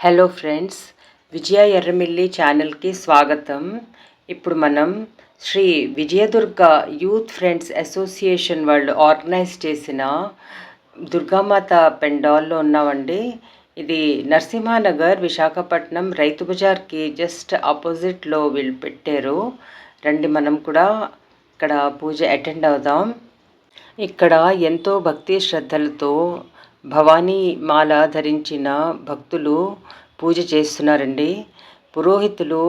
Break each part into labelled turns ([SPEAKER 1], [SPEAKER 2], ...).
[SPEAKER 1] Hello friends, విజయ ఎర్రమిల్లి ఛానల్కి స్వాగతం. ఇప్పుడు మనం Shri Vijayadurga youth friends association వాళ్ళు ఆర్గనైజ్ చేసిన దుర్గామాత పెండాల్లో ఉన్నామండి. ఇది నరసింహానగర్ విశాఖపట్నం రైతు బజార్కి జస్ట్ ఆపోజిట్లో వీళ్ళు పెట్టారు. రండి, మనం కూడా ఇక్కడ పూజ అటెండ్ అవుదాం. ఇక్కడ ఎంతో భక్తి శ్రద్ధలతో భవానీ మాల ధరించిన భక్తులు పూజ చేస్తున్నారండి. పురోహితులు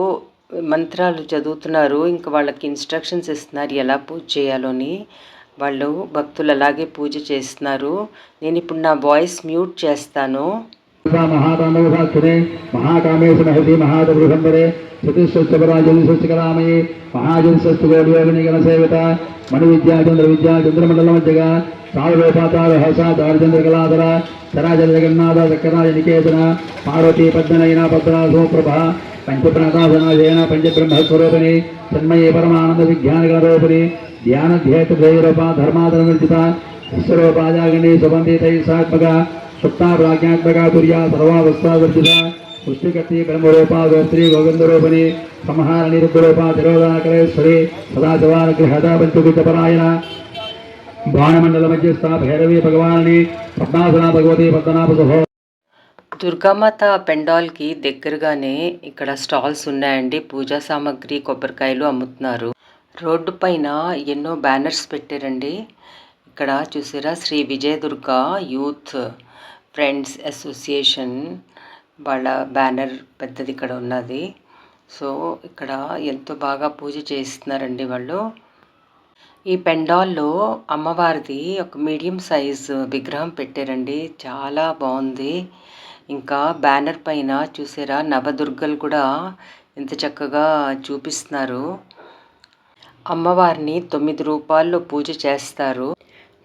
[SPEAKER 1] మంత్రాలు చదువుతున్నారు, ఇంకా వాళ్ళకి ఇన్స్ట్రక్షన్స్ ఇస్తున్నారు ఎలా పూజ చేయాలో అని. వాళ్ళు భక్తులు అలాగే పూజ చేస్తున్నారు. నేను ఇప్పుడు నా వాయిస్ మ్యూట్ చేస్తాను.
[SPEAKER 2] महाकामेश्वरे महाकामेश महति महादबृहंबरे सतीस्वच्छपराजलिस्वच्छकरामये महाजलस्वच्छगोडियोगनिगणसेविता मणिविद्याचंद्र विद्या चंद्रमंडलमज्जगा सावलोपातारहसा दारचंद्रकलाधर चराचरजगन्नाथ चक्राज निकेतन पार्वती पद्मनयना पद्मना सोप्रभा पंचप्रणतासनाशयन पंचब्रह्मस्वरूपिणी तन्मये परमानंद विज्ञानगणरूपिणी ध्यानध्येतभैरपा धर्माधर्मर्जिता ईश्वरोपाजागणी सुबन्धितैसात्मका सुप्ता प्राज्ञात्मका तुर्या सर्वावस्थावर्जिता पुष्टिकर्ती ब्रह्मरूपा गोत्री गोविंदरूपिणी संहार निरुद्धरूपा तिरोधाकरेश्वरी सदाशिवानुग्रहदा पंचभूतपरायणा भानमंडल मध्यस्था भैरवी भगवानी पद्मासना भगवती पद्मनाभसुभो.
[SPEAKER 1] దుర్గామాత పెండాల్కి దగ్గరగానే ఇక్కడ స్టాల్స్ ఉన్నాయండి. పూజా సామాగ్రి కొబ్బరికాయలు అమ్ముతున్నారు. రోడ్డు పైన ఎన్నో బ్యానర్స్ పెట్టారండి. ఇక్కడ చూసారా, Shri Vijayadurga youth friends association వాళ్ళ బ్యానర్ పెద్దది ఇక్కడ ఉన్నది. సో ఇక్కడ ఎంతో బాగా పూజ చేస్తున్నారండి వాళ్ళు. ఈ పెండాల్లో అమ్మవారిది ఒక మీడియం సైజ్ విగ్రహం పెట్టారండి, చాలా బాగుంది. ఇంకా బ్యానర్ పైన చూసారా, నవదుర్గలు కూడా ఎంత చక్కగా చూపిస్తున్నారు. అమ్మవారిని 9 రూపాల్లో పూజ చేస్తారు.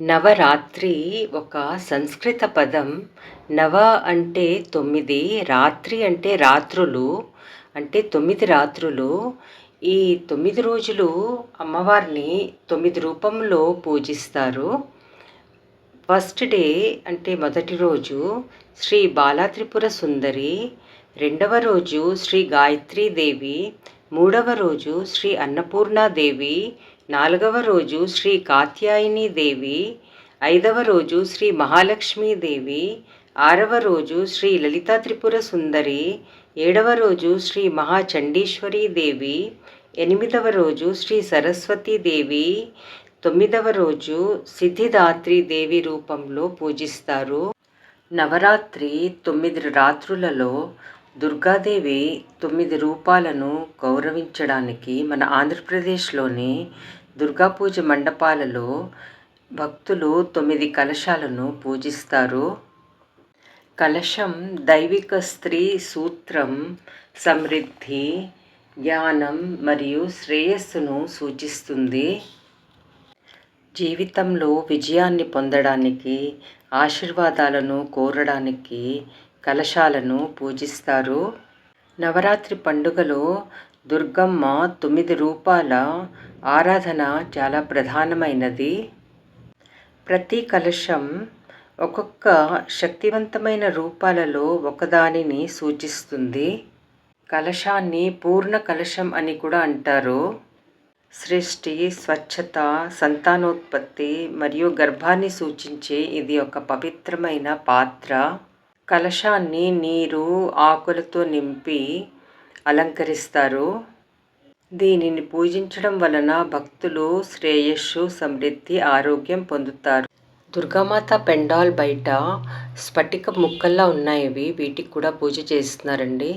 [SPEAKER 1] నవరాత్రి ఒక సంస్కృత పదం. నవ అంటే 9, రాత్రి అంటే రాత్రులు, అంటే 9 రాత్రులు. ఈ 9 రోజులు అమ్మవారిని 9 రూపంలో పూజిస్తారు. ఫస్ట్ డే అంటే మొదటి రోజు శ్రీ బాలాత్రిపుర సుందరి, రెండవ రోజు శ్రీ గాయత్రీదేవి, మూడవ రోజు శ్రీ అన్నపూర్ణాదేవి, నాలుగవ రోజు శ్రీ కాత్యాయని దేవి, ఐదవ రోజు శ్రీ మహాలక్ష్మీదేవి, ఆరవ రోజు శ్రీ లలితా త్రిపుర సుందరి, ఏడవ రోజు శ్రీ మహాచండీశ్వరీ దేవి, ఎనిమిదవ రోజు శ్రీ సరస్వతీదేవి, 9వ రోజు సిద్ధిదాత్రి దేవి రూపంలో పూజిస్తారు. నవరాత్రి 9 రాత్రులలో దుర్గాదేవి 9 రూపాలను గౌరవించడానికి మన ఆంధ్రప్రదేశ్లోని దుర్గా పూజ మండపాలలో భక్తులు 9 కలశాలను పూజిస్తారు. కలశం దైవిక స్త్రీ సూత్రం, సమృద్ధి, జ్ఞానం మరియు శ్రేయస్సును సూచిస్తుంది. జీవితంలో విజయాన్ని పొందడానికి, ఆశీర్వాదాలను కోరడానికి కలశాలను పూజిస్తారు. నవరాత్రి పండుగలో దుర్గమ్మ 9 రూపాల ఆరాధన చాలా ప్రధానమైనది. ప్రతి కలశం ఒక్కొక్క శక్తివంతమైన రూపాలలో ఒకదానిని సూచిస్తుంది. కలశాన్ని పూర్ణ కలశం అని కూడా అంటారు. సృష్టి, స్వచ్ఛత, సంతానోత్పత్తి మరియు గర్భాన్ని సూచించే ఇది ఒక పవిత్రమైన పాత్ర. కలశాన్ని నీరు, ఆకులతో నింపి అలంకరిస్తారు. దీనిని పూజించడం వలన భక్తులు శ్రేయస్సు, సమృద్ధి, ఆరోగ్యం పొందుతారు. దుర్గామాత పెండాల్ బయట స్ఫటిక ముక్కల్లా ఉన్నాయి. వీటికి కూడా పూజ చేస్తున్నారండి.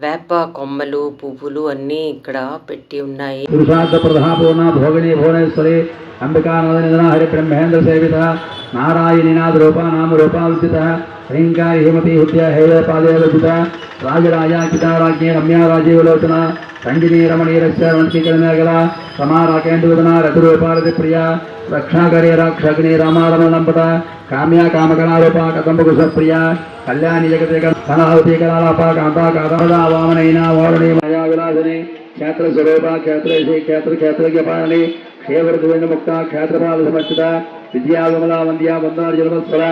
[SPEAKER 1] వేప కొమ్మలు, పువ్వులు అన్నీ ఇక్కడ పెట్టి ఉన్నాయి.
[SPEAKER 2] हरि ब्रह्मेन्द्र सेवित नारायणीनाथ रूपा नाम रूपावचित ह्रींकार हेमती हुद्या हेय पादयोजित राजराजा किताराज्ञे रम्या राजीवलोचना रंजनी रमणीरस्य वंशीकरणगला समाराकेन्दुवदना रघुरूपारति प्रिया रक्षाकरे राक्षग्नि रामारमणंपट काम्या कामकलारूपा कदम्बकुशप्रिया कल्याणी जगते कलावती कलालापा कांता कादा वामनैना वारुणी माया विलासिनी क्षेत्र स्वरूपा क्षेत्र क्षेत्र क्षेत्रज्ञपाणि क्षेत्रगोविंद मुक्ता क्षेत्रपाल समर्चिता विद्या विमला वंद्या वंदार जन्मस्वरा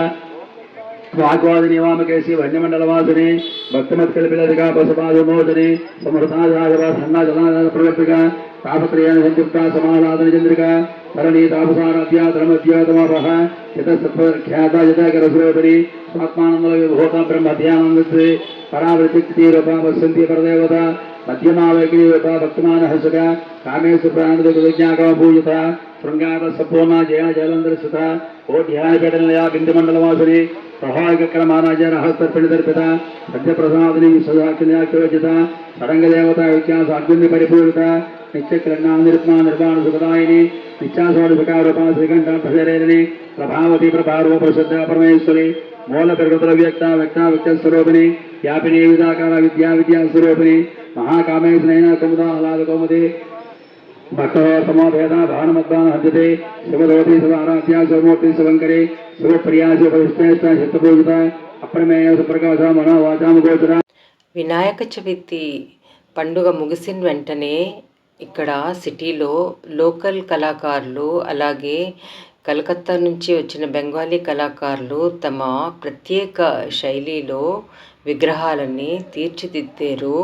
[SPEAKER 2] वाग्वादिनी वामकेशी वन्यमंडलवासिनी भक्तमत्कल्पिलतिका पशुपादमोचनी समृताजागवा सन्नाजनाद प्रवर्तिका तापत्रयेण संयुक्ता समालादन चंद्रिका धरणी तापसाराध्या धर्मद्योतमपः चितसत्वख्याता जटाकरस्वरूपिणी स्वात्मानन्दविभूता ब्रह्मध्यानन्दत्वे परावृत्तिरूपा वसन्ति परदेवता मध्यमावैकरीरूपा भक्तमानहसका कामेश्वरानन्दविज्ञाकमा पूजिता शृंगार सपूर्णा जया जलंधरसुता ओढ्यायपेटनया बिंदुमंडलवासिनी प्रभाकक्रमानाजय रहस्तर्पिणिदर्पिता सत्यप्रसादिनी सदाख्याख्योजिता षडंगदेवता विख्यास अग्नि परिपूरिता नित्यकर्णा निर्मा निर्वाण सुखदायिनी नित्यासोडुपकारूपा श्रीकंठाभजरेरिणी प्रभावती प्रभारूप प्रसिद्धा परमेश्वरी मूल प्रकृतव्यक्ता व्यक्ता व्यक्तस्वरूपिणी व्यापिनी विदाकार विद्या विद्यास्वरूपिणी महाकामेश्वरैना कुमुदा हलाद कौमुदी भक्तोत्तमो भेदा भानुमद्वान हजते शिवदवती शिवाराध्या शिवमूर्ति शिवंकरी शिवप्रिया शिवविष्णेष्टा चित्तपूजिता अप्रमेय सुप्रकाश मनोवाचामगोचरा.
[SPEAKER 1] వినాయక చవితి పండుగ ముగిసిన వెంటనే ఇక్కడ సిటీలో లోకల్ కళాకారులు అలాగే కలకత్తా నుంచి వచ్చిన బెంగాలీ కళాకారులు తమ ప్రత్యేక శైలిలో విగ్రహాలని తీర్చిదిద్దారు.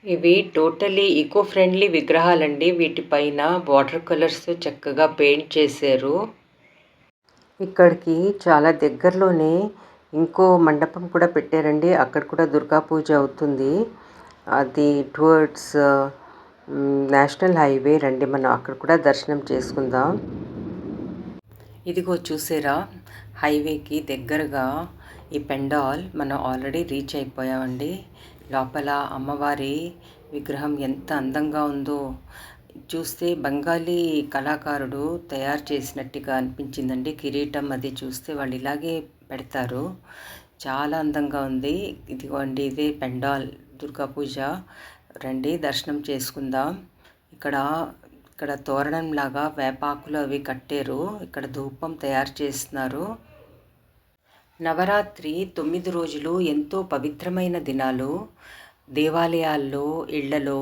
[SPEAKER 1] ఇవి టోటలీ ఈకో ఫ్రెండ్లీ విగ్రహాలండి. వీటిపైన వాటర్ కలర్స్ చక్కగా పెయింట్ చేశారు. ఇక్కడికి చాలా దగ్గరలోనే ఇంకో మండపం కూడా పెట్టారండి. అక్కడ కూడా దుర్గా పూజ అవుతుంది. అది టువర్డ్స్ నేషనల్ హైవే రండి, మనం అక్కడ కూడా దర్శనం చేసుకుందాం. ఇదిగో చూసారా, హైవేకి దగ్గరగా ఈ పెండాల్ మనం ఆల్రెడీ రీచ్ అయిపోయామండి. లోపల అమ్మవారి విగ్రహం ఎంత అందంగా ఉందో చూస్తే బెంగాలీ కళాకారుడు తయారు చేసినట్టుగా అనిపించిందండి. కిరీటం అది చూస్తే వాళ్ళు ఇలాగే పెడతారు. చాలా అందంగా ఉంది. ఇదిగోండి, ఇదే పెండాల్ దుర్గా పూజ. రండి దర్శనం చేసుకుందాం. ఇక్కడ తోరణంలాగా వేపాకులు అవి కట్టారు. ఇక్కడ ధూపం తయారు చేస్తున్నారు. నవరాత్రి 9 రోజులు ఎంతో పవిత్రమైన దినాలు. దేవాలయాల్లో, ఇళ్లలో,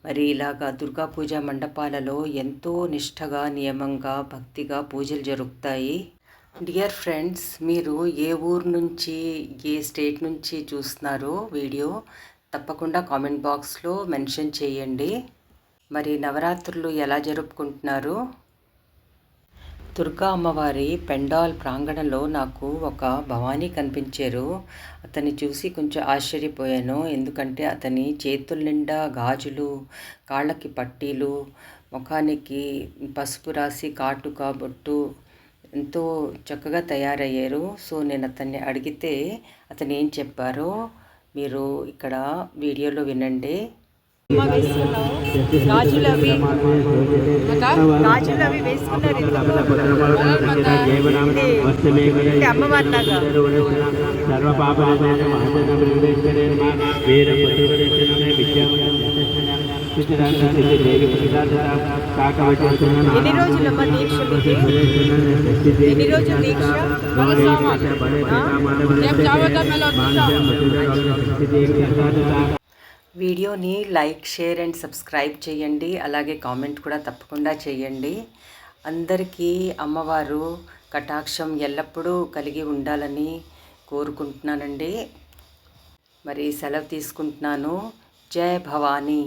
[SPEAKER 1] మరి ఇలాగా దుర్గా పూజ మండపాలలో ఎంతో నిష్ఠగా, నియమంగా, భక్తిగా పూజలు జరుగుతాయి. డియర్ ఫ్రెండ్స్, మీరు ఏ ఊరు నుంచి, ఏ స్టేట్ నుంచి చూస్తున్నారో వీడియో తప్పకుండా కామెంట్ బాక్స్లో మెన్షన్ చేయండి. మరి నవరాత్రులు ఎలా జరుపుకుంటున్నారు? దుర్గా అమ్మవారి పెండాల్ ప్రాంగణంలో నాకు ఒక భవానీ కనిపించారు. అతన్ని చూసి కొంచెం ఆశ్చర్యపోయాను. ఎందుకంటే అతని చేతుల నిండా గాజులు, కాళ్ళకి పట్టీలు, ముఖానికి పసుపు రాసి కాటుక బొట్టు, ఎంతో చక్కగా తయారయ్యారు. సో నేను అతన్ని అడిగితే అతను ఏం చెప్పారో మీరు ఇక్కడ వీడియోలో వినండి. గాజులు అవి వేసుకున్నారు. అమ్మవారిలాగా ఎన్ని రోజులమ్మా దీక్ష? ఎన్ని రోజులు దీక్ష? వీడియోని లైక్, షేర్ అండ్ సబ్స్క్రైబ్ చేయండి. అలాగే కామెంట్ కూడా తప్పకుండా చేయండి. అందరికీ అమ్మవారు కటాక్షం ఎల్లప్పుడూ కలిగి ఉండాలని కోరుకుంటున్నానండి. మరి సెలవు తీసుకుంటున్నాను. జై భవానీ.